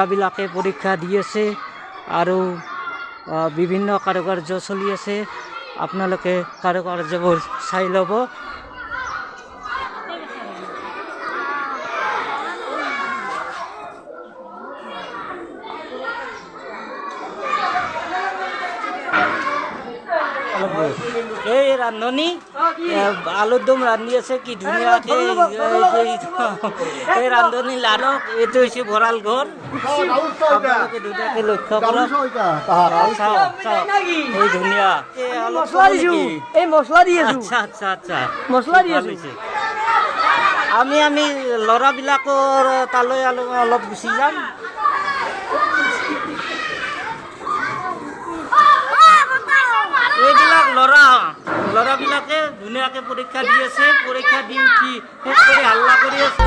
ল'ৰাবিলাকে পৰীক্ষা দি আছে আৰু বিভিন্ন কাৰুকাৰ্য চলি আছে। আপোনালোকে কাৰুকাৰ্যবোৰ চাই ল'ব। এই ৰান্ধনি আলুৰ দম ৰান্ধি আছে, কি ধুনীয়াকে এই ৰান্ধনি লাৰক। এইটো হৈছে ভঁৰাল ঘৰ, আপোনালোকে ধুনীয়াকে লক্ষ্য কৰক। এই ধুনীয়া মছলা দি আছো। আচ্ছা আচ্ছা আচ্ছা, মছলা দি ভাল হৈছে। আমি ল'ৰাবিলাকৰ তালৈ অলপ গুচি যাম। এইবিলাক ল'ৰাবিলাকে ধুনীয়াকে পৰীক্ষা দি আছে। পৰীক্ষা দি উঠি শেষ কৰি হাল্লা কৰি আছে।